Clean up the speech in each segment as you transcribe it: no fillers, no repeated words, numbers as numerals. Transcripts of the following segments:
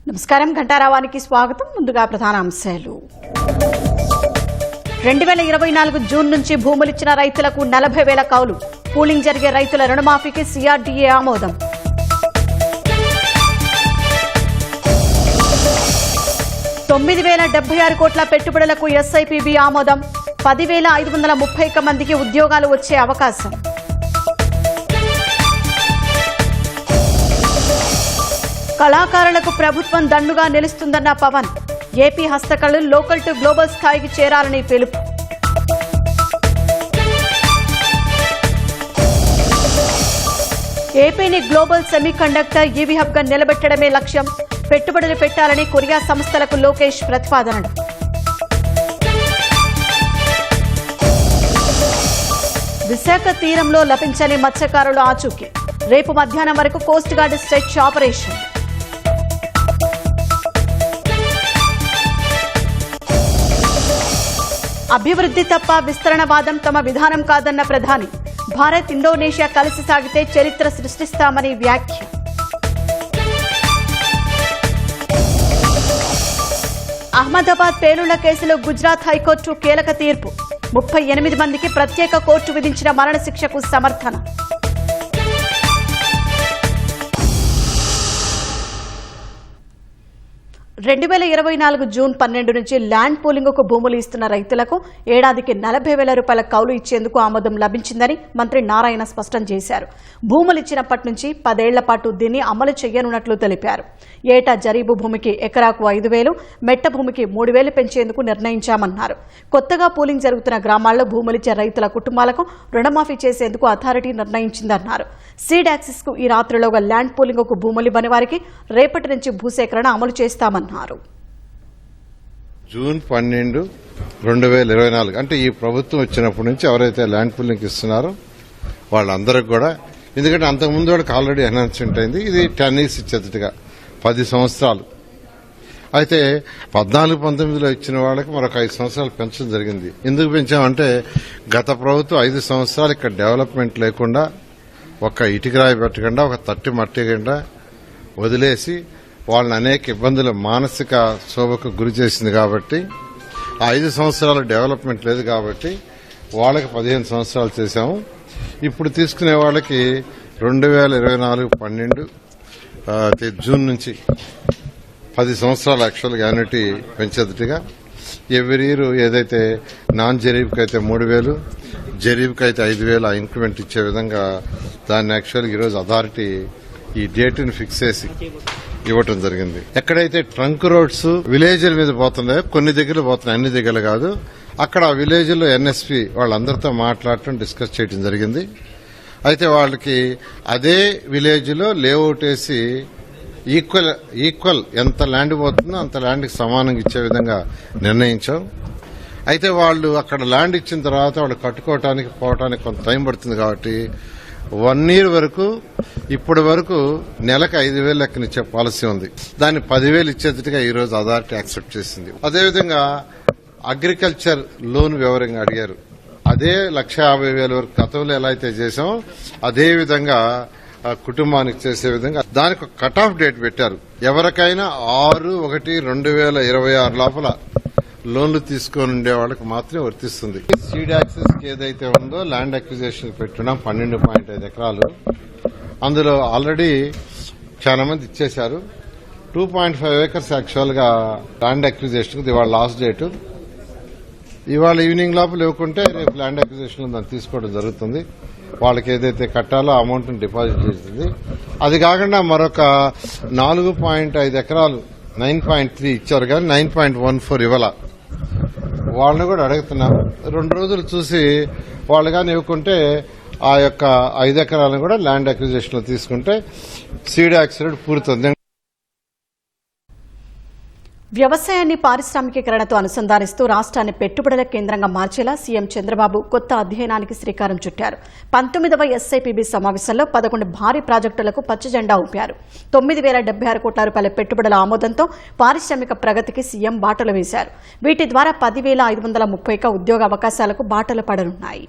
నమస్కారం. ఘంటారావానికి స్వాగతం. ముందుగా ప్రధాన అంశాలు. 2024 జూన్ నుంచి భూములిచ్చిన రైతులకు 40,000 కౌలు. పూలింగ్ జరిగే రైతుల రుణమాఫీకి CRDA ఆమోదం. $9,076 కోట్ల పెట్టుబడులకు SIPB ఆమోదం. 10,531 మందికి ఉద్యోగాలు వచ్చే అవకాశం. కళాకారులకు ప్రభుత్వం దండుగా నిలుస్తుందన్న పవన్. ఏపీ హస్తకళలు లోకల్ టు గ్లోబల్ స్థాయికి చేరాలని పిలుపు. ఏపీని గ్లోబల్ సెమీకండక్టర్ ఈవీ హబ్గా నిలబెట్టడమే లక్ష్యం. పెట్టుబడులు పెట్టాలని కొరియా సంస్థలకు లోకేష్ ప్రతిపాదనలు. విశాఖ తీరంలో లభించని మత్స్యకారుల ఆచూకీ. రేపు మధ్యాహ్నం వరకు కోస్ట్ గార్డ్ స్ట్రెచ్ ఆపరేషన్. అభివృద్ధి తప్ప విస్తరణవాదం తమ విధానం కాదన్న ప్రధాని. భారత్ ఇండోనేషియా కలిసి సాగితే చరిత్ర సృష్టిస్తామని వ్యాఖ్య. అహ్మదాబాద్ పేలుళ్ల కేసులో గుజరాత్ హైకోర్టు కీలక తీర్పు. 38 మందికి ప్రత్యేక కోర్టు విధించిన మరణశిక్షకు సమర్థన. జూన్ 12 నుంచి ల్యాండ్ పూలింగ్కు భూములు ఇస్తున్న రైతులకు ఏడాదికి 40,000 రూపాయల కౌలు ఇచ్చేందుకు ఆమోదం లభించిందని మంత్రి నారాయణ స్పష్టం చేశారు. భూములు ఇచ్చినప్పటి నుంచి 10 ఏళ్ల పాటు దీన్ని అమలు చేయనున్నట్లు తెలిపారు. ఏటా జరీబు భూమికి ఎకరాకు 5,000, మెట్ట భూమికి 3,000 పెంచేందుకు నిర్ణయించామన్నారు. కొత్తగా పూలింగ్ జరుగుతున్న గ్రామాల్లో భూములిచ్చే రైతుల కుటుంబాలకు రుణమాఫీ చేసేందుకు అథారిటీ నిర్ణయించిందన్నారు. సీడ్ యాక్సిస్ కు ఈ రాత్రిలోగా ల్యాండ్ పూలింగ్కు భూములివ్వని వారికి రేపటి నుంచి భూసేకరణ అమలు చేస్తామన్నారు. జూన్ 12, 2024 అంటే ఈ ప్రభుత్వం వచ్చినప్పటి నుంచి ఎవరైతే ల్యాండ్ పూలింగ్ ఇస్తున్నారో వాళ్ళందరికి కూడా, ఎందుకంటే అంతకుముందు వాళ్ళకి ఆల్రెడీ అనౌన్స్మెంట్ అయింది, ఇది 10 years ఇచ్చేటట్టుగా 10 సంవత్సరాలు. అయితే 14-19లో ఇచ్చిన వాళ్ళకి మరొక 5 సంవత్సరాలు పెంచడం జరిగింది. ఎందుకు పెంచామంటే గత ప్రభుత్వం 5 సంవత్సరాలు ఇక్కడ డెవలప్మెంట్ లేకుండా, ఒక ఇటుకరాయి పెట్టకుండా, ఒక తట్టి మట్టికుండా వదిలేసి వాళ్ళని అనేక ఇబ్బందులు, మానసిక శోభకు గురి చేసింది. కాబట్టి ఆ 5 సంవత్సరాల డెవలప్మెంట్ లేదు కాబట్టి వాళ్ళకి 15 సంవత్సరాలు చేశాము. ఇప్పుడు తీసుకునే వాళ్ళకి 2024 12 జూన్ నుంచి 10 సంవత్సరాల యాక్చువల్ యాన్యుటీ పెంచేదిగా ఎవ్రీ ఇయర్ ఏదైతే నాన్ జరీబ్కి అయితే 3,000, జరీబ్కి అయితే 5,000 ఇంక్రిమెంట్ ఇచ్చే విధంగా దాన్ని యాక్చువల్గా ఈరోజు అథారిటీ ఈ డేట్ని ఫిక్స్ చేసి ఇవ్వటం జరిగింది. ఎక్కడైతే ట్రంక్ రోడ్స్ విలేజ్ల మీద పోతున్నాయో, కొన్ని దగ్గర పోతున్నాయి, అన్ని దగ్గర కాదు, అక్కడ ఆ విలేజ్ లో NSP వాళ్ళందరితో మాట్లాడటం, డిస్కస్ చేయడం జరిగింది. అయితే వాళ్ళకి అదే విలేజ్ లో లేఅవుట్ వేసి ఈక్వల్ ఎంత ల్యాండ్ పోతుందో అంత ల్యాండ్కి సమానంగా ఇచ్చే విధంగా నిర్ణయించాం. అయితే వాళ్ళు అక్కడ ల్యాండ్ ఇచ్చిన తర్వాత వాళ్ళు కట్టుకోవటానికి పోవటానికి కొంత టైం పడుతుంది. కాబట్టి 1 year వరకు, ఇప్పటి వరకు నెలకు 5,000 లెక్కనిచ్చే పాలసీ ఉంది. దాన్ని 10,000 ఇచ్చేట్టుగా ఈ రోజు అథారిటీ యాక్సెప్ట్ చేసింది. అదేవిధంగా అగ్రికల్చర్ లోన్ వివరంగా అడిగారు. అదే 150,000 వరకు గతంలో ఎలా అయితే చేశామో అదే విధంగా కుటుంబానికి చేసే విధంగా దానికి ఒక కట్ ఆఫ్ డేట్ పెట్టారు. ఎవరికైనా 6/1/2026 లోపల లోన్లు తీసుకొని ఉండే వాళ్ళకి మాత్రమే వర్తిస్తుంది. సీడ్ యాక్సెస్ ఏదైతే ఉందో ల్యాండ్ అక్విజిషన్ పెట్టున్నాం 12.5 ఎకరాలు. అందులో ఆల్రెడీ చాలా మంది ఇచ్చేశారు. 2.5 acres యాక్చువల్ గా ల్యాండ్ అక్విజిషన్ ఇవాళ లాస్ట్ డేట్. ఇవాళ ఈవినింగ్ లోపల ఇవ్వకుంటే రేపు ల్యాండ్ అక్విజిషన్ దాన్ని తీసుకోవడం జరుగుతుంది. వాళ్ళకి ఏదైతే కట్టాలో అమౌంట్ డిపాజిట్ చేస్తుంది. అది కాకుండా మరొక 4.5 ఎకరాలు 9.3 ఇచ్చారు, కానీ 9.14 ఇవ్వాల. వాళ్ళని కూడా అడుగుతున్నాం. 2 రోజులు చూసి వాళ్ళు కానీ ఇవ్వకుంటే ఆ యొక్క 5 ఎకరాలను కూడా ల్యాండ్ అక్విజిషన్ లో తీసుకుంటే సీడ్ యాక్సిడెంట్ పూర్తవుతుంది. వ్యవసాయాన్ని పారిశ్రామికీకరణతో అనుసంధానిస్తూ రాష్ట్రాన్ని పెట్టుబడుల కేంద్రంగా మార్చేలా సీఎం చంద్రబాబు కొత్త అధ్యయనానికి శ్రీకారం చుట్టారు. 19వ SIPB సమావేశంలో 11 భారీ ప్రాజెక్టులకు పచ్చజెండా ఊపారు. 9,076 కోట్ల రూపాయల పెట్టుబడుల ఆమోదంతో పారిశ్రామిక ప్రగతికి సీఎం బాటలు వేశారు. వీటి ద్వారా 10,531 ఉద్యోగ అవకాశాలకు బాటలు పడనున్నాయి.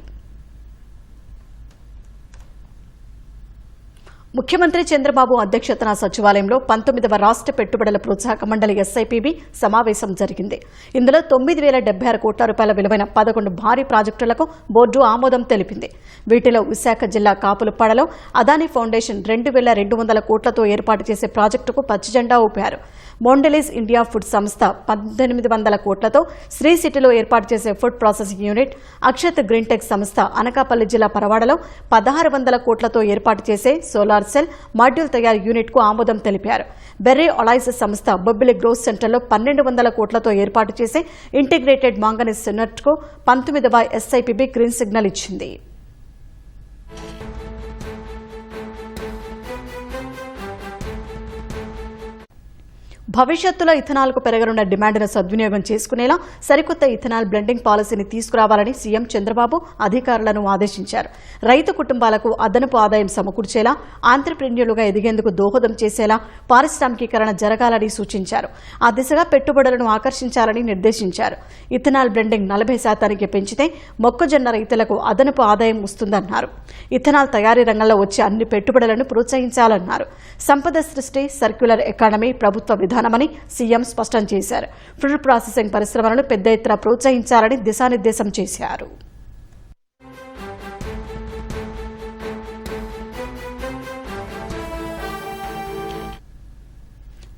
ముఖ్యమంత్రి చంద్రబాబు అధ్యక్షతన సచివాలయంలో 19వ రాష్ట్ర పెట్టుబడుల ప్రోత్సాహక మండలి ఎస్ఐపిబి సమావేశం జరిగింది. ఇందులో 9,076 కోట్ల రూపాయల విలువైన 11 భారీ ప్రాజెక్టులకు బోర్డు ఆమోదం తెలిపింది. వీటిలో విశాఖ జిల్లా కాపులపాడలో అదానీ ఫౌండేషన్ 2,200 కోట్లతో ఏర్పాటు చేసే ప్రాజెక్టుకు పచ్చిజెండా ఊపారు. మోండెలీస్ ఇండియా ఫుడ్ సంస్థ 1,800 కోట్లతో శ్రీ సిటీలో ఏర్పాటు చేసే food processing unit, Akshat Greentech సంస్థ అనకాపల్లి జిల్లా పరవాడలో 1,600 కోట్లతో ఏర్పాటు చేసే సోలార్ సెల్ మాడ్యూల్ తయారీ యూనిట్ కు ఆమోదం తెలిపారు. బెర్రీ అలాయిస్ సంస్థ బొబ్బిలి గ్రోత్ సెంటర్లో 1,200 కోట్లతో ఏర్పాటు చేసే ఇంటిగ్రేటెడ్ మాంగనీస్ యూనిట్ కు 19వ ఎస్ఐపిబి గ్రీన్ సిగ్నల్ ఇచ్చింది. భవిష్యత్తులో ఇథనాల్కు పెరగనున్న డిమాండ్ను సద్వినియోగం చేసుకునేలా సరికొత్త ఇథనాల్ బ్లెండింగ్ పాలసీని తీసుకురావాలని సీఎం చంద్రబాబు అధికారులను ఆదేశించారు. రైతు కుటుంబాలకు అదనపు ఆదాయం సమకూర్చేలా, ఆంత్రప్రెన్యూర్లుగా ఎదిగేందుకు దోహదం చేసేలా పారిశ్రామికీకరణ జరగాలని సూచించారు. ఆ దిశగా పెట్టుబడులను ఆకర్షించాలని నిర్దేశించారు. ఇథనాల్ బ్లెండింగ్ 40% పెంచితే మొక్కజొన్న రైతులకు అదనపు ఆదాయం వస్తుందన్నారు. ఇథనాల్ తయారీ రంగంలో వచ్చే అన్ని పెట్టుబడులను ప్రోత్సహించాలన్నారు. సంపద సృష్టి, సర్క్యులర్ ఎకానమీ ప్రభుత్వ విధానమని సీఎం స్పష్టం చేశారు. ఫుడ్ ప్రాసెసింగ్ పరిశ్రమలను పెద్ద ఎత్తున ప్రోత్సహించాలని దిశానిర్దేశం చేశారు.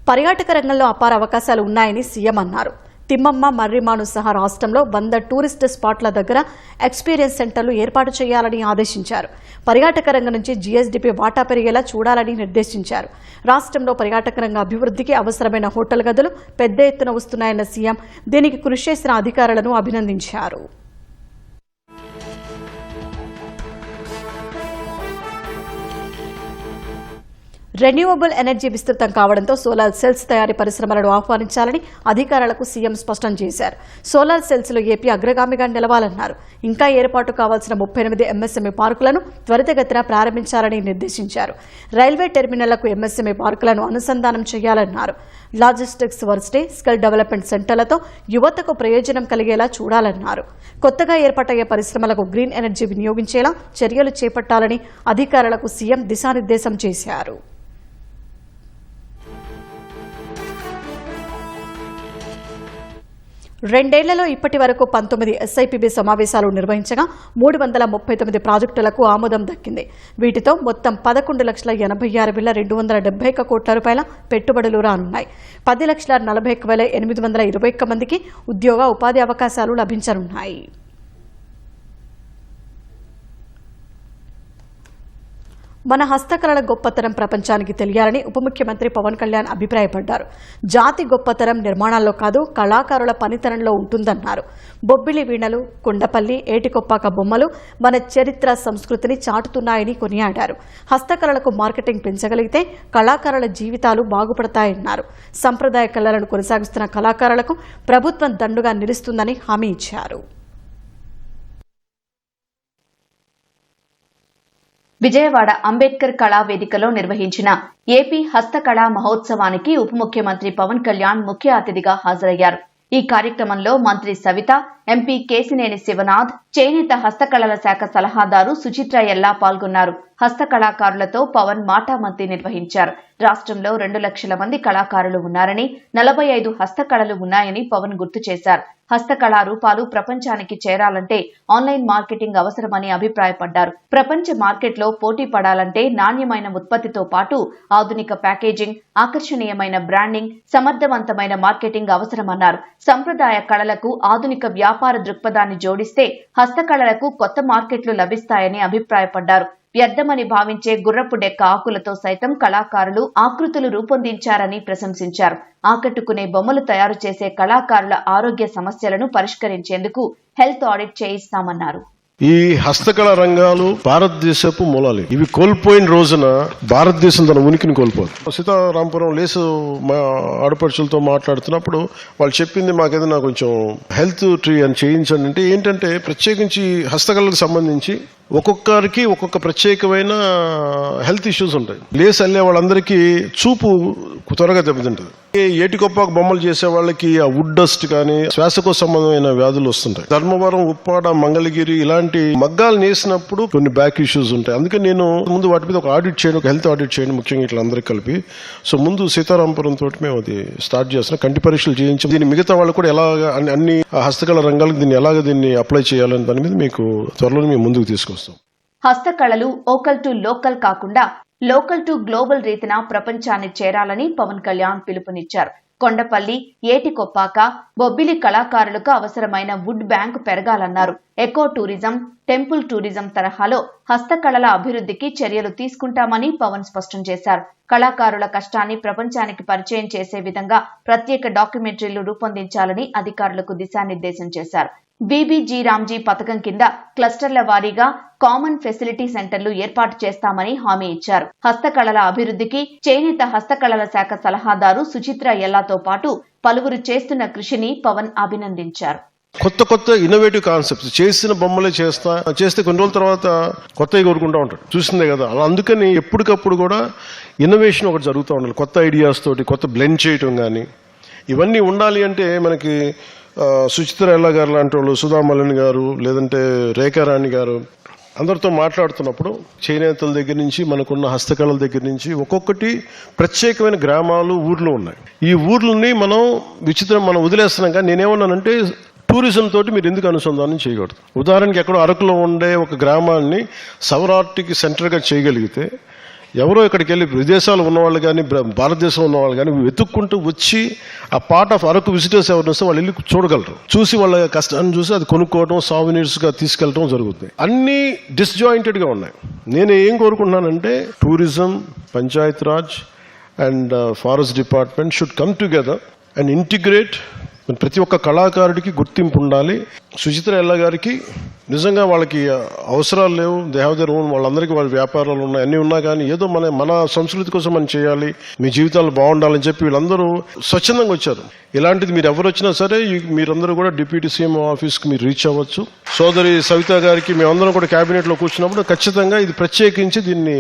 పర్యాటక రంగంలో అపార అవకాశాలు ఉన్నాయని సీఎం అన్నారు. తిమ్మమ్మ, మర్రిమాను సహా రాష్ట్రంలో 100 టూరిస్ట్ స్పాట్ల దగ్గర ఎక్స్పీరియన్స్ సెంటర్లు ఏర్పాటు చేయాలని ఆదేశించారు. పర్యాటక రంగం నుంచి జీఎస్డీపీ వాటా పెరిగేలా చూడాలని నిర్దేశించారు. రాష్ట్రంలో పర్యాటక రంగ అభివృద్ధికి అవసరమైన హోటల్ గదులు పెద్ద ఎత్తున వస్తున్నాయన్న సీఎం దీనికి కృషి చేసిన అధికారులను అభినందించారు. రెన్యూవబుల్ ఎనర్జీ విస్తృతం కావడంతో సోలార్ సెల్స్ తయారీ పరిశ్రమలను ఆహ్వానించాలని అధికారులకు సీఎం స్పష్టం చేశారు. సోలార్ సెల్స్ లో ఏపీ అగ్రగామిగా నిలవాలన్నారు. ఇంకా ఏర్పాటు కావాల్సిన 38 ఎంఎస్ఎంఈ పార్కులను త్వరితగతిన ప్రారంభించాలని నిర్దేశించారు. రైల్వే టెర్మినళ్లకు ఎంఎస్ఎంఈ పార్కులను అనుసంధానం చేయాలన్నారు. లాజిస్టిక్స్ వర్సిటీ, స్కిల్ డెవలప్మెంట్ సెంటర్లతో యువతకు ప్రయోజనం కలిగేలా చూడాలన్నారు. కొత్తగా ఏర్పాటయ్యే పరిశ్రమలకు గ్రీన్ ఎనర్జీ వినియోగించేలా చర్యలు చేపట్టాలని అధికారులకు సీఎం దిశానిర్దేశం చేశారు. రెండేళ్లలో ఇప్పటి వరకు 19 ఎస్ఐపిబి సమావేశాలు నిర్వహించగా 339 ప్రాజెక్టులకు ఆమోదం దక్కింది. వీటితో మొత్తం 11,86,271 కోట్ల రూపాయల పెట్టుబడులు రానున్నాయి. 10,41,821 మందికి ఉద్యోగ ఉపాధి అవకాశాలు లభించనున్నాయి. మన హస్తకళల గొప్పతనం ప్రపంచానికి తెలియాలని ఉప ముఖ్యమంత్రి పవన్ కళ్యాణ్ అభిప్రాయపడ్డారు. జాతి గొప్పతనం నిర్మాణాల్లో కాదు, కళాకారుల పనితనంలో ఉంటుందన్నారు. బొబ్బిలి వీణలు, కుండపల్లి, ఏటికొప్పాక బొమ్మలు మన చరిత్ర, సంస్కృతిని చాటుతున్నాయని కొనియాడారు. హస్తకళలకు మార్కెటింగ్ పెంచగలిగితే కళాకారుల జీవితాలు బాగుపడతాయన్నారు. సంప్రదాయ కళలను కొనసాగిస్తున్న కళాకారులకు ప్రభుత్వం దండుగా నిలుస్తుందని హామీ ఇచ్చారు. విజయవాడ అంబేద్కర్ కళా వేదికలో నిర్వహించిన ఏపీ హస్తకళా మహోత్సవానికి ఉప ముఖ్యమంత్రి పవన్ కళ్యాణ్ ముఖ్య అతిథిగా హాజరయ్యారు. ఈ కార్యక్రమంలో మంత్రి సవిత, ఎంపీ కేశినేని శివనాథ్, చేనేత హస్తకళల శాఖ సలహాదారు సుచిత్ర ఎల్లా పాల్గొన్నారు. హస్తకళాకారులతో పవన్ మాటామంతి నిర్వహించారు. రాష్ట్రంలో 2 లక్షల మంది కళాకారులు ఉన్నారని, 45 హస్తకళలు ఉన్నాయని పవన్ గుర్తు చేశారు. హస్తకళా రూపాలు ప్రపంచానికి చేరాలంటే ఆన్లైన్ మార్కెటింగ్ అవసరమని అభిప్రాయపడ్డారు. ప్రపంచ మార్కెట్లో పోటీ పడాలంటే నాణ్యమైన ఉత్పత్తితో పాటు ఆధునిక ప్యాకేజింగ్, ఆకర్షణీయమైన బ్రాండింగ్, సమర్థవంతమైన మార్కెటింగ్ అవసరమన్నారు. సంప్రదాయ కళలకు ఆధునిక వ్యాపార దృక్పథాన్ని జోడిస్తే హస్తకళలకు కొత్త మార్కెట్లు లభిస్తాయని అభిప్రాయపడ్డారు. వ్యర్థమని భావించే గుర్రపు డెక్క ఆకులతో సైతం కళాకారులు ఆకృతులు రూపొందించారని ప్రశంసించారు. ఆకట్టుకునే బొమ్మలు తయారు చేసే కళాకారుల ఆరోగ్య సమస్యలను పరిష్కరించేందుకు హెల్త్ ఆడిట్ చేయిస్తామన్నారు. ఈ హస్తకళ రంగాలు భారతదేశపు మూలాలు. ఇవి కోల్పోయిన రోజున భారతదేశం తన ఉనికిని కోల్పోదు. సీతారాంపురం లేసు మా ఆడపడుచులతో మాట్లాడుతున్నప్పుడు వాళ్ళు చెప్పింది, మాకేదైనా కొంచెం హెల్త్ ట్రీ అని చేయించండి అంటే ఏంటంటే ప్రత్యేకించి హస్తకళలకు సంబంధించి ఒక్కొక్కరికి ఒక్కొక్క ప్రత్యేకమైన హెల్త్ ఇష్యూస్ ఉంటాయి. లేస్ వెళ్ళే వాళ్ళందరికీ చూపు త్వరగా దెబ్బతింటుంది. ఏటికొప్పాకు బొమ్మలు చేసే వాళ్ళకి ఆ వుడ్ డస్ట్ కానీ శ్వాసకోశ సంబంధమైన వ్యాధులు వస్తుంటాయి. ధర్మవరం, ఉప్పాడ, మంగళగిరి ఇలాంటి మగ్గాలు నేసినప్పుడు కొన్ని బ్యాక్ ఇష్యూస్ ఉంటాయి. అందుకే నేను ముందు వాటి మీద ఒక ఆడిట్ చేయండి, ఒక హెల్త్ ఆడిట్ చేయండి, ముఖ్యంగా ఇట్లా అందరికి కలిపి. సో ముందు సీతారాంపురం తోటి మేము అది స్టార్ట్ చేస్తున్నాం. కంటి పరీక్షలు చేయించి దీన్ని మిగతా వాళ్ళు కూడా ఎలాగ అన్ని హస్తకళ రంగాలకు దీన్ని అప్లై చేయాలని దాని మీద మీకు త్వరలో మేము ముందుకు తీసుకొస్తాం. హస్తకళలు ఓకల్ టు లోకల్ కాకుండా లోకల్ టు గ్లోబల్ రీతిన ప్రపంచాన్ని చేరాలని పవన్ కళ్యాణ్ పిలుపునిచ్చారు. కొండపల్లి, ఏటికొప్పాక, బొబ్బిలి కళాకారులకు అవసరమైన వుడ్ బ్యాంక్ పెరగాలన్నారు. ఎకో టూరిజం, టెంపుల్ టూరిజం తరహాలో హస్తకళల అభివృద్ధికి చర్యలు తీసుకుంటామని పవన్ స్పష్టం చేశారు. కళాకారుల కష్టాన్ని ప్రపంచానికి పరిచయం చేసే విధంగా ప్రత్యేక డాక్యుమెంటరీలు రూపొందించాలని అధికారులకు దిశానిర్దేశం చేశారు. బీబీజీ రామ్జీ పథకం కింద క్లస్టర్ల వారీగా కామన్ ఫెసిలిటీ సెంటర్లు ఏర్పాటు చేస్తామని హామీ ఇచ్చారు. హస్తకళల అభివృద్ధికి చేనేత హస్తకళల శాఖ సలహాదారు సుచిత్ర ఎల్లాతో పాటు పలువురు చేస్తున్న కృషిని పవన్ అభినందించారు. కొత్త ఇన్నోవేటివ్ కాన్సెప్ట్స్ చేసిన బొమ్మలే చేస్తే కొన్ని రోజుల తర్వాత కొత్తవి కోరుకుంటూ ఉంటాడు. చూసిందే కదా, అలా అందుకని ఎప్పటికప్పుడు కూడా ఇన్నోవేషన్ ఒకటి జరుగుతూ ఉండాలి. కొత్త ఐడియాస్ తోటి కొత్త బ్లెండ్ చేయటం కానీ ఇవన్నీ ఉండాలి. అంటే మనకి సుచిత్ర ఎల్లా గారు లాంటి వాళ్ళు, సుధామలన్ గారు, లేదంటే రేఖారాణి గారు అందరితో మాట్లాడుతున్నప్పుడు చేనేతల దగ్గర నుంచి మనకున్న హస్తకళల దగ్గర నుంచి ఒక్కొక్కటి ప్రత్యేకమైన గ్రామాలు, ఊర్లు ఉన్నాయి. ఈ ఊర్లని మనం వదిలేస్తున్నాం. కానీ నేనేమన్నానంటే టూరిజం తోటి మీరు ఎందుకు అనుసంధానం చేయకూడదు? ఉదాహరణకి ఎక్కడో అరకులో ఉండే ఒక గ్రామాన్ని సౌరాష్ట్రకి సెంటర్గా చేయగలిగితే ఎవరో ఇక్కడికి వెళ్ళి విదేశాలు ఉన్నవాళ్ళు కానీ భారతదేశంలో ఉన్నవాళ్ళు కానీ వెతుక్కుంటూ వచ్చి ఆ పార్ట్ ఆఫ్ అరకు విజిటర్స్ ఎవరిని వస్తే వాళ్ళు వెళ్ళి చూడగలరు. చూసి వాళ్ళ కష్టాన్ని చూసి అది కొనుక్కోవడం, సావనీర్స్గా తీసుకెళ్ళడం జరుగుతుంది. అన్నీ డిస్జాయింటెడ్గా ఉన్నాయి. నేను ఏం కోరుకుంటున్నానంటే tourism, Panchayat Raj and forest department should come together and integrate. ప్రతి ఒక్క కళాకారుడికి గుర్తింపు ఉండాలి. సుచిత్ర ఎల్లా గారికి నిజంగా వాళ్ళకి అవసరాలు లేవు, దే హ్యావ్ దేర్ ఓన్, వాళ్ళందరికీ వాళ్ళ వ్యాపారాలు ఉన్నాయి, అన్నీ ఉన్నా కానీ ఏదో మన సంస్కృతి కోసం మనం చేయాలి, మీ జీవితాలు బాగుండాలని చెప్పి వీళ్ళందరూ స్వచ్ఛందంగా వచ్చారు. ఇలాంటిది మీరు ఎవరు వచ్చినా సరే మీరందరూ కూడా డిప్యూటీ సీఎం ఆఫీస్కి మీరు రీచ్ అవ్వచ్చు. సోదరి సవిత గారికి మేమందరం కూడా క్యాబినెట్లో కూర్చున్నప్పుడు ఖచ్చితంగా ఇది ప్రత్యేకించి దీన్ని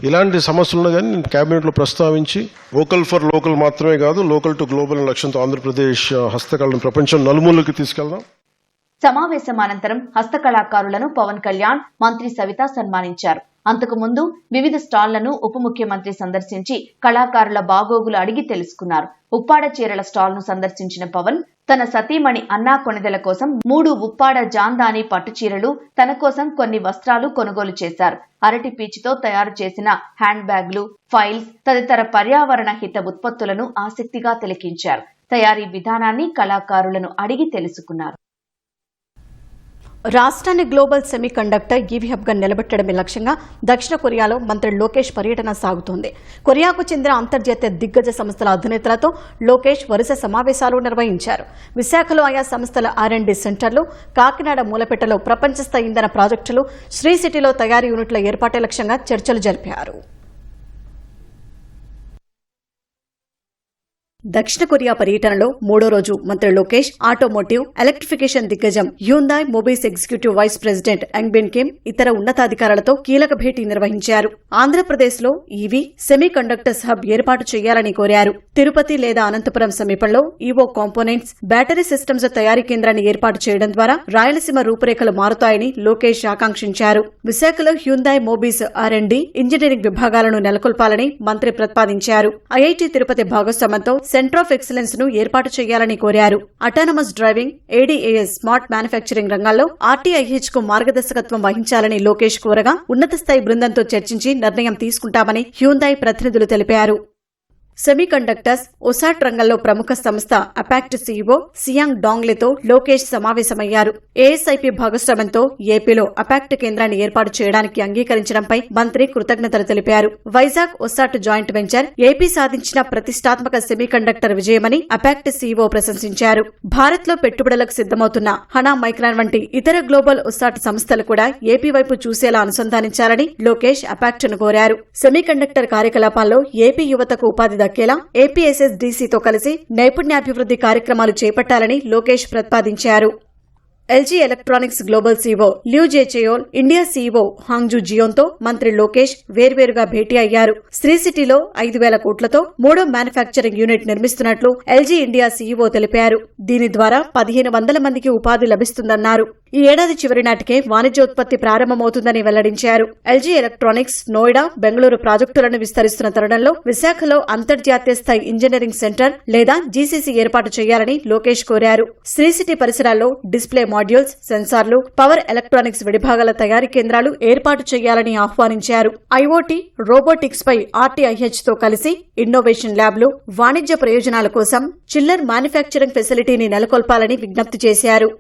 ఇలాంటి సమస్యలను కానీ నేను క్యాబినెట్లో ప్రస్తావించి వోకల్ ఫర్ లోకల్ మాత్రమే కాదు, లోకల్ టు గ్లోబల్ లక్ష్యంతో ఆంధ్రప్రదేశ్ హస్తకళను ప్రపంచం నలుమూలకి తీసుకెళ్దాం. సమావేశం అనంతరం హస్తకళాకారులను పవన్ కళ్యాణ్, మంత్రి సవిత సన్మానించారు. అంతకుముందు వివిధ స్టాళ్లను ఉప ముఖ్యమంత్రి సందర్శించి కళాకారుల బాగోగులు అడిగి తెలుసుకున్నారు. ఉప్పాడ చీరల స్టాల్ ను సందర్శించిన పవన్ తన సతీమణి అన్నా కొణిదెల కోసం 3 ఉప్పాడ జాందాని పట్టు చీరలు, తన కోసం కొన్ని వస్త్రాలు కొనుగోలు చేశారు. అరటి పీచుతో తయారు చేసిన హ్యాండ్ బ్యాగ్లు, ఫైల్స్ తదితర పర్యావరణ హిత ఉత్పత్తులను ఆసక్తిగా తిలకించారు. తయారీ విధానాన్ని కళాకారులను అడిగి తెలుసుకున్నారు. రాష్ట్రాన్ని గ్లోబల్ సెమీ కండక్టర్ ఈవీ హబ్గా నిలబెట్టడమే లక్ష్యంగా దక్షిణ కొరియాలో మంత్రి లోకేష్ పర్యటన సాగుతోంది. కొరియాకు చెందిన అంతర్జాతీయ దిగ్గజ సంస్థల అధినేతలతో లోకేష్ వరుస సమావేశాలు నిర్వహించారు. విశాఖలో ఆయా సంస్థల R&D సెంటర్లు, కాకినాడ మూలపేటలో ప్రపంచ స్థాయి ఇంధన ప్రాజెక్టులు, శ్రీ సిటీలో తయారీ యూనిట్ల ఏర్పాటే లక్ష్యంగా చర్చలు జరిపారు. దక్షిణ కొరియా పర్యటనలో 3వ రోజు మంత్రి లోకేష్ ఆటోమోటివ్, ఎలక్ట్రిఫికేషన్ దిగ్గజం Hyundai mobiles executive vice president Yang Bin Kim ఇతర ఉన్నతాధికారులతో కీలక భేటీ నిర్వహించారు. ఆంధ్రప్రదేశ్లో ఈవీ సెమీ కండక్టర్స్ హబ్ ఏర్పాటు చేయాలని కోరారు. తిరుపతి లేదా అనంతపురం సమీపంలో ఈవో కాంపోనెంట్స్, బ్యాటరీ సిస్టమ్స్ తయారీ కేంద్రాన్ని ఏర్పాటు చేయడం ద్వారా రాయలసీమ రూపురేఖలు మారుతాయని లోకేష్ ఆకాంక్షించారు. విశాఖలో హ్యూందాయ్ మొబైల్స్ R&D, ఇంజనీరింగ్ విభాగాలను నెలకొల్పాలని మంత్రి ప్రతిపాదించారు. ఐఐటి తిరుపతి భాగస్వామ్యంతో సెంటర్ ఆఫ్ ఎక్సలెన్స్ ను ఏర్పాటు చేయాలని కోరారు. Autonomous driving, ADAS, smart manufacturing రంగాల్లో RTIH కు మార్గదర్శకత్వం వహించాలని లోకేష్ కోరగా ఉన్నత స్థాయి బృందంతో చర్చించి నిర్ణయం తీసుకుంటామని హ్యూందాయ్ ప్రతినిధులు తెలిపారు. సెమీ కండక్టర్స్, ఒసాట్ రంగంలో ప్రముఖ సంస్థ అపాక్ట్ CEO సియాంగ్ డాంగ్లేతో లోకేష్ సమావేశమయ్యారు. ASIP భాగస్వామ్యంతో ఏపీలో అపాక్ట్ కేంద్రాన్ని ఏర్పాటు చేయడానికి అంగీకరించడంపై మంత్రి కృతజ్ఞతలు తెలిపారు. వైజాగ్ ఒసాట్ జాయింట్ వెంచర్ ఏపీ సాధించిన ప్రతిష్టాత్మక సెమీ కండక్టర్ విజయమని అపాక్ట్ CEO ప్రశంసించారు. భారత్ లో పెట్టుబడులకు సిద్దమవుతున్న హనా మైక్రాన్ వంటి ఇతర గ్లోబల్ ఒసాట్ సంస్థలు కూడా ఏపీ వైపు చూసేలా అనుసంధానించాలని లోకేష్ అపాక్ట్ ను కోరారు. సెమీ కండక్టర్ కార్యకలాపాల్లో ఏపీ యువతకు ఉపాధి దక్కేలా APSSDC తో కలిసి నైపుణ్యాభివృద్ధి కార్యక్రమాలు చేపట్టాలని లోకేష్ ప్రతిపాదించారు. LG electronics global CEO ల్యూ జేచేయోల్, India CEO హాంగ్జూ జియోన్తో మంత్రి లోకేష్ వేర్వేరుగా భేటీ అయ్యారు. శ్రీ సిటీలో 5,000 కోట్లతో 3వ మ్యానుఫ్యాక్చరింగ్ యూనిట్ నిర్మిస్తున్నట్లు ఎల్జీ ఇండియా సీఈఓ తెలిపారు. దీని ద్వారా 1,500 మందికి ఉపాధి లభిస్తుందన్నారు. ఈ ఏడాది చివరి నాటికే వాణిజ్యోత్పత్తి ప్రారంభమవుతుందని వెల్లడించారు. ఎల్జీ ఎలక్ట్రానిక్స్ నోయిడా, బెంగళూరు ప్రాజెక్టులను విస్తరిస్తున్న తరుణంలో విశాఖలో అంతర్జాతీయ స్థాయి ఇంజనీరింగ్ సెంటర్ లేదా జీసీసీ ఏర్పాటు చేయాలని లోకేష్ కోరారు. శ్రీ సిటీ పరిసరాల్లో డిస్ప్లే మాడ్యూల్స్, సెన్సార్లు, పవర్ ఎలక్ట్రానిక్స్ విడిభాగాల తయారీ కేంద్రాలు ఏర్పాటు చేయాలని ఆహ్వానించారు. ఐఓటీ, రోబోటిక్స్ పై ఆర్టీఐహెచ్ తో కలిసి ఇన్నోవేషన్ ల్యాబ్లు, వాణిజ్య ప్రయోజనాల కోసం చిల్లర్ మ్యానుఫ్యాక్చరింగ్ ఫెసిలిటీని నెలకొల్పాలని విజ్ఞప్తి చేశారు.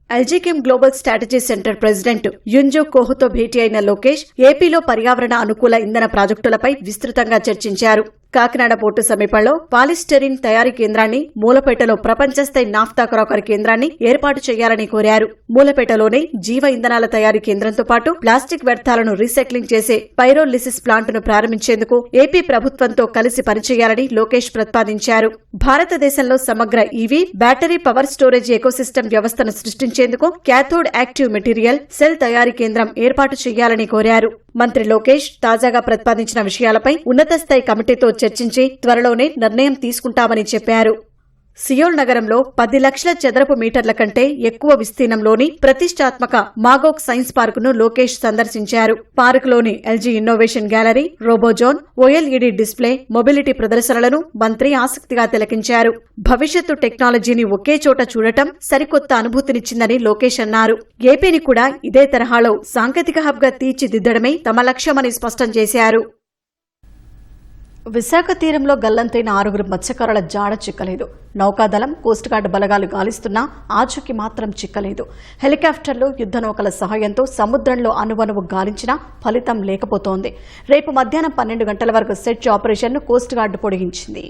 ఎల్జీకెమ్ గ్లోబల్ స్ట్రాటజీ సెంటర్ ప్రెసిడెంట్ యుంజో కోహ్తో భేటీ అయిన లోకేష్ ఏపీలో పర్యావరణ అనుకూల ఇంధన ప్రాజెక్టులపై విస్తృతంగా చర్చించారు. కాకినాడ పోర్టు సమీపంలో పాలిస్టెరిన్ తయారీ కేంద్రాన్ని, మూలపేటలో ప్రపంచ స్థాయి నాఫ్తా క్రాకర్ కేంద్రాన్ని ఏర్పాటు చేయాలని కోరారు. మూలపేటలోనే జీవ ఇంధనాల తయారీ కేంద్రంతో పాటు ప్లాస్టిక్ వ్యర్థాలను రీసైక్లింగ్ చేసే పైరోలిసిస్ ప్లాంటును ప్రారంభించేందుకు ఏపీ ప్రభుత్వంతో కలిసి పనిచేయాలని లోకేష్ ప్రతిపాదించారు. భారతదేశంలో సమగ్ర EV, battery power storage ecosystem వ్యవస్థను సృష్టించేందుకు క్యాథోడ్ యాక్టివ్ మెటీరియల్ సెల్ తయారీ కేంద్రం ఏర్పాటు చేయాలని కోరారు. మంత్రి లోకేష్ తాజాగా ప్రతిపాదించిన విషయాలపై ఉన్నత స్థాయి కమిటీతో చర్చించి త్వరలోనే నిర్ణయం తీసుకుంటామని చెప్పారు. సియోల్ నగరంలో 10 లక్షల చదరపు మీటర్ల కంటే ఎక్కువ విస్తీర్ణంలోని ప్రతిష్టాత్మక మాగోక్ సైన్స్ పార్కును లోకేష్ సందర్శించారు. పార్కులోని LG innovation gallery, robozone, OLED display, mobility ప్రదర్శనలను మంత్రి ఆసక్తిగా తిలకించారు. భవిష్యత్తు టెక్నాలజీని ఒకే చోట చూడటం సరికొత్త అనుభూతినిచ్చిందని లోకేష్ అన్నారు. ఏపీని కూడా ఇదే తరహాలో సాంకేతిక హబ్గా తీర్చిదిద్దడమే తమ లక్ష్యమని స్పష్టం చేశారు. విశాఖ తీరంలో గల్లంతైన 6 మత్స్యకారుల జాడ చిక్కలేదు. నౌకాదళం, కోస్ట్ గార్డ్ బలగాలు గాలిస్తున్నా ఆచూకీ మాత్రం చిక్కలేదు. హెలికాప్టర్లు, యుద్ధ నౌకల సహాయంతో సముద్రంలో అణువణువు గాలించినా ఫలితం లేకపోతోంది. రేపు మధ్యాహ్నం 12 గంటల వరకు సెర్చ్ ఆపరేషన్ను కోస్ట్ గార్డ్ పొడిగించింది.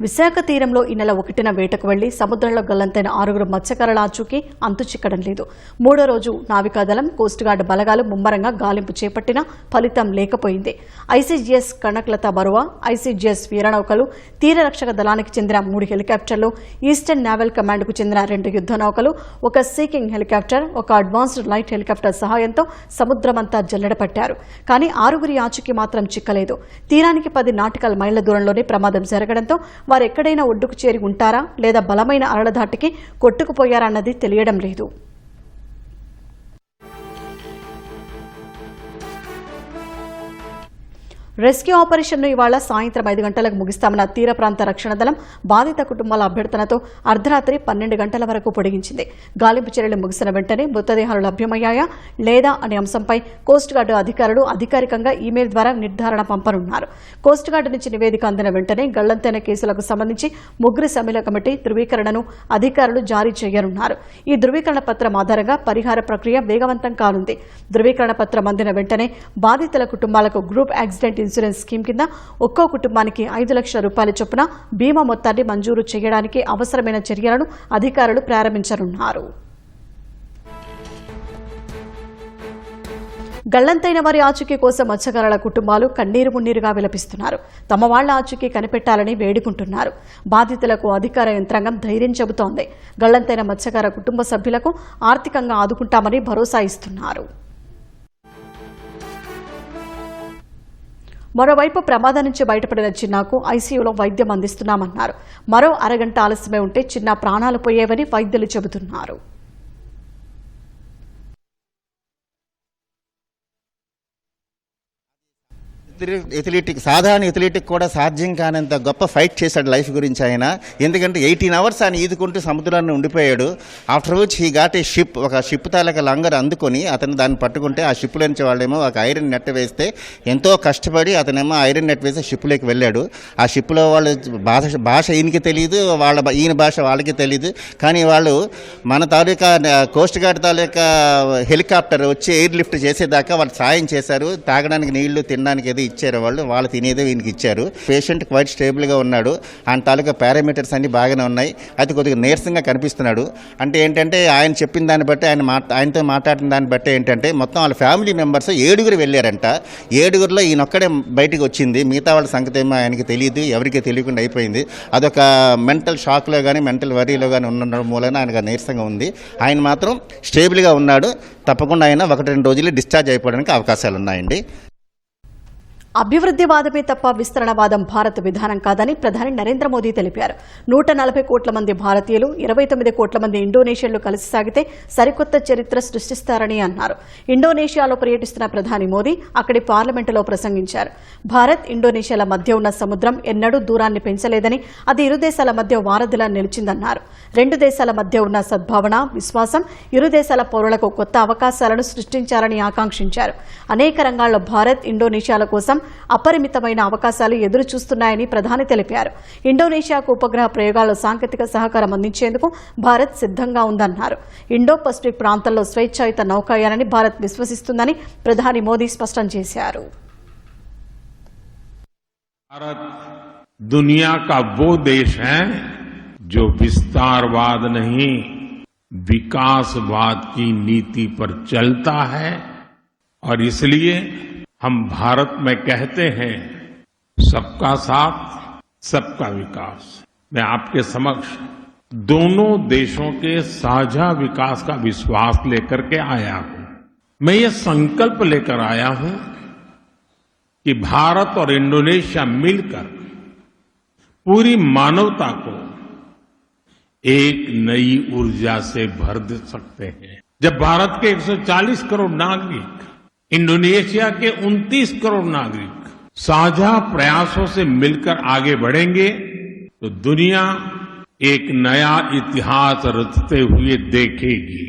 విశాఖ తీరంలో ఈ నెల 1న వేటకు వెళ్లి సముద్రంలో గల్లంతైన 6 మత్స్యకారుల ఆచూకీ అంతు చిక్కడం లేదు. 3వ రోజు నావికాదళం, కోస్ట్ గార్డ్ బలగాలు ముమ్మరంగా గాలింపు చేపట్టినా ఫలితం లేకపోయింది. ఐసీజీఎస్ కనకలత బరువా, ఐసీజీఎస్ వీరనౌకలు, తీరరక్షక దళానికి చెందిన 3 హెలికాప్టర్లు, ఈస్టర్న్ నేవల్ కమాండ్కు చెందిన 2 యుద్ధ నౌకలు, ఒక సీకింగ్ హెలికాప్టర్, ఒక అడ్వాన్స్డ్ లైట్ హెలికాప్టర్ సహాయంతో సముద్రమంతా జల్లెడపట్టారు. కానీ 6 ఆచూకీ మాత్రం చిక్కలేదు. తీరానికి 10 నాటికల్ మైళ్ల దూరంలోనే ప్రమాదం జరగడంతో వారెక్కడైనా ఒడ్డుకు చేరి ఉంటారా లేదా బలమైన అలల ధాటికి కొట్టుకుపోయారా అన్నది తెలియడం లేదు. రెస్క్యూ ఆపరేషన్ను ఇవాళ సాయంత్రం 5 గంటలకు ముగిస్తామన్న తీర ప్రాంత రక్షణ దళం బాధిత కుటుంబాల అభ్యర్థనతో అర్ధరాత్రి 12 గంటల వరకు పొడిగించింది. గాలింపు చర్యలు ముగిసిన వెంటనే మృతదేహాలు లభ్యమయ్యాయా లేదా అనే అంశంపై కోస్ట్ గార్డు అధికారులు అధికారికంగా ఈమెయిల్ ద్వారా నిర్ధారణ పంపనున్నారు. కోస్ట్ గార్డు నుంచి నివేదిక అందిన వెంటనే గల్లంతైన కేసులకు సంబంధించి 3 సభ్యుల కమిటీ ధృవీకరణను అధికారులు జారీ చేయనున్నారు. ఈ ధృవీకరణ పత్రం ఆధారంగా పరిహార ప్రక్రియ వేగవంతం కానుంది. ధృవీకరణ పత్రం అందిన వెంటనే బాధితుల కుటుంబాలకు గ్రూప్ యాక్సిడెంట్ ఇన్సూరెన్స్ స్కీమ్ కింద ఒక్కో కుటుంబానికి 5 లక్షల రూపాయల చొప్పున బీమా మొత్తాన్ని మంజూరు చేయడానికి అవసరమైన చర్యలను అధికారులు ప్రారంభించనున్నారు. గల్లంతైన వారి ఆచూకీ కోసం మత్స్యకారుల కుటుంబాలు కన్నీరు మున్నీరుగా విలపిస్తున్నారు. తమ వాళ్ల ఆచూకీ కనిపెట్టాలని వేడుకుంటున్నారు. బాధితులకు అధికార యంత్రాంగం ధైర్యం చెబుతోంది. గల్లంతైన మత్స్యకార కుటుంబ సభ్యులకు ఆర్థికంగా ఆదుకుంటామని భరోసా ఇస్తున్నారు. మరోవైపు ప్రమాదం నుంచి బయటపడిన చిన్నాకు ఐసీయూలో వైద్యం అందిస్తున్నామన్నారు. మరో అరగంట ఆలస్యమై ఉంటే చిన్న ప్రాణాలు పోయేవని వైద్యులు చెబుతున్నారు. సాధారణ ఎథ్లెటిక్ కూడా సాధ్యం కానంత గొప్ప ఫైట్ చేశాడు లైఫ్ గురించి ఆయన. ఎందుకంటే 18 అవర్స్ ఆయన ఈదుకుంటూ సముద్రాన్ని ఉండిపోయాడు. After which he got a ship, ఒక షిప్ తాలూకా లంగర్ అందుకొని అతను దాన్ని పట్టుకుంటే ఆ షిప్లో నుంచి వాళ్ళేమో ఒక ఐరన్ నెట్ వేస్తే ఎంతో కష్టపడి అతనేమో ఐరన్ నెట్ వేసి షిప్లోకి వెళ్ళాడు. ఆ షిప్లో వాళ్ళు భాష ఈయనకి తెలియదు, ఈయన భాష వాళ్ళకి తెలియదు. కానీ వాళ్ళు మన తాలూకా కోస్ట్ గార్డ్ తాలూకా హెలికాప్టర్ వచ్చి ఎయిర్ లిఫ్ట్ చేసేదాకా వాళ్ళు సాయం చేశారు. తాగడానికి నీళ్లు, తినడానికి ఏది ఇచ్చారు వాళ్ళు తినేదే వీనికి ఇచ్చారు. పేషెంట్ క్వైట్ స్టేబుల్గా ఉన్నాడు. ఆయన తాలూకా పారామీటర్స్ అన్ని బాగానే ఉన్నాయి. అయితే కొద్దిగా నీరసంగా కనిపిస్తున్నాడు. అంటే ఏంటంటే ఆయన చెప్పిన దాన్ని బట్టి ఆయనతో మాట్లాడిన దాన్ని బట్టి ఏంటంటే మొత్తం వాళ్ళ ఫ్యామిలీ మెంబర్స్ 7 వెళ్ళారంట. 7లో ఈయనొక్కడే బయటికి వచ్చింది. మిగతా వాళ్ళ సంగతి ఏమో ఆయనకి తెలియదు, ఎవరికి తెలియకుండా అయిపోయింది. అదొక మెంటల్ షాక్లో కానీ మెంటల్ వరీలో కానీ ఉండడం మూలన ఆయనకు నీరసంగా ఉంది. ఆయన మాత్రం స్టేబుల్గా ఉన్నాడు. తప్పకుండా ఆయన 1-2 రోజులు డిశ్చార్జ్ అయిపోవడానికి అవకాశాలు ఉన్నాయండి. అభివృద్ధివాదమే తప్ప విస్తరణవాదం భారత విధానం కాదని ప్రధాని నరేంద్ర మోదీ తెలిపారు. 140 కోట్ల మంది భారతీయులు, 29 కోట్ల మంది ఇండోనేషియన్లు కలిసి సాగితే సరికొత్త చరిత్ర సృష్టిస్తారని అన్నారు. ఇండోనేషియాలో పర్యటిస్తున్న ప్రధాని మోదీ అక్కడి పార్లమెంటులో ప్రసంగించారు. భారత్, ఇండోనేషియాల మధ్య ఉన్న సముద్రం ఎన్నడూ దూరాన్ని పెంచలేదని, అది ఇరు దేశాల మధ్య వారధిలా నిలిచిందన్నారు. 2 దేశాల మధ్య ఉన్న సద్భావన, విశ్వాసం ఇరు దేశాల పౌరులకు కొత్త అవకాశాలను సృష్టించాలని ఆకాంక్షించారు. అనేక రంగాల్లో భారత్, ఇండోనేషియాల కోసం అపరిమితమైన అవకాశాలు ఎదురు చూస్తున్నాయని ప్రధాని తెలిపారు. ఇండోనేషియాకు ఉపగ్రహ ప్రయోగాల్లో సాంకేతిక సహకారం అందించేందుకు భారత్ సిద్ధంగా ఉందన్నారు. ఇండో పసిఫిక్ ప్రాంతంలో స్వేచ్ఛాయుత నౌకాయానాన్ని భారత్ విశ్వసిస్తుందని ప్రధాని మోదీ స్పష్టం చేశారు. भारत दुनिया का वो देश है जो विस्तारवाद नहीं, विकासवाद की नीति पर चलता है और इसलिए हम भारत में कहते हैं सबका साथ, सबका विकास. मैं आपके समक्ष दोनों देशों के साझा विकास का विश्वास लेकर के आया हूं. मैं ये संकल्प लेकर आया हूं कि भारत और इंडोनेशिया मिलकर पूरी मानवता को एक नई ऊर्जा से भर दे सकते हैं. जब भारत के 140 करोड़ नागरिक, इंडोनेशिया के 29 करोड़ नागरिक साझा प्रयासों से मिलकर आगे बढ़ेंगे तो दुनिया एक नया इतिहास रचते हुए देखेगी.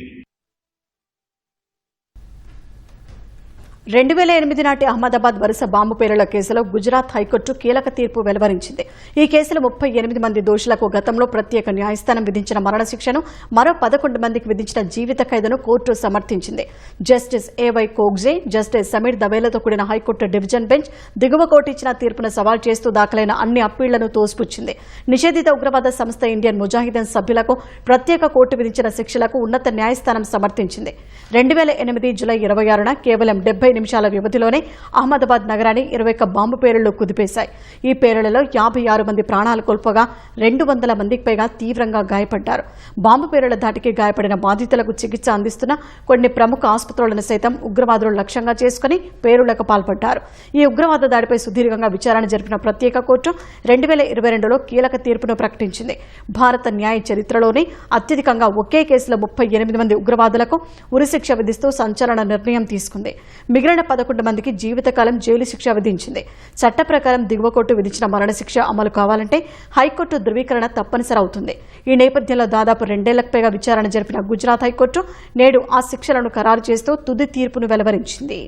2008 నాటి అహ్మదాబాద్ వరుస బాంబు పేలుళ్ల కేసులో గుజరాత్ హైకోర్టు కీలక తీర్పు వెలువరించింది. ఈ కేసులో 38 మంది దోషులకు గతంలో ప్రత్యేక న్యాయస్థానం విధించిన మరణశిక్షను, మరో 11 మందికి విధించిన జీవిత ఖైదును కోర్టు సమర్థించింది. జస్టిస్ ఏవై కోగ్జే, జస్టిస్ సమీర్ దవేలతో కూడిన హైకోర్టు డివిజన్ బెంచ్ దిగువ కోర్టు ఇచ్చిన తీర్పును సవాల్ చేస్తూ దాఖలైన అన్ని అప్పీళ్లను తోసిపుచ్చింది. నిషేధిత ఉగ్రవాద సంస్థ ఇండియన్ ముజాహిదీన్ సభ్యులకు ప్రత్యేక కోర్టు విధించిన శిక్షలకు ఉన్నత న్యాయస్థానం సమర్థించింది. 2008 జూలై 26న కేవలం 70 నిమిషాల వ్యవధిలోనే అహ్మదాబాద్ నగరాన్ని 21 బాంబు పేలుళ్లు కుదిపేశాయి. ఈ పేలుళ్లలో 56 మంది ప్రాణాలు కోల్పోగా 200 మందికి పైగా తీవ్రంగా గాయపడ్డారు. బాంబు పేలుళ్ల ధాటికి గాయపడిన బాధితులకు చికిత్స అందిస్తున్న కొన్ని ప్రముఖ ఆసుపత్రులను సైతం ఉగ్రవాదులు లక్ష్యంగా చేసుకుని పేలుళ్లకు పాల్పడ్డారు. ఈ ఉగ్రవాద దాడిపై సుదీర్ఘంగా విచారణ జరిపిన ప్రత్యేక కోర్టు 2022లో కీలక తీర్పును ప్రకటించింది. భారత న్యాయ చరిత్రలోనే అత్యధికంగా ఒకే కేసులో 38 మంది ఉగ్రవాదులకు ఉరిశిక్ష విధిస్తూ సంచలన నిర్ణయం తీసుకుంది. మిగిలిన 11 మందికి జీవితకాలం జైలు శిక్ష విధించింది. చట్ట ప్రకారం దిగువ కోర్టు విధించిన మరణశిక్ష అమలు కావాలంటే హైకోర్టు ధృవీకరణ తప్పనిసరి అవుతుంది. ఈ నేపథ్యంలో దాదాపు 2 ఏళ్లకు పైగా విచారణ జరిపిన గుజరాత్ హైకోర్టు నేడు ఆ శిక్షలను ఖరారు చేస్తూ తుది తీర్పును వెలువరించింది.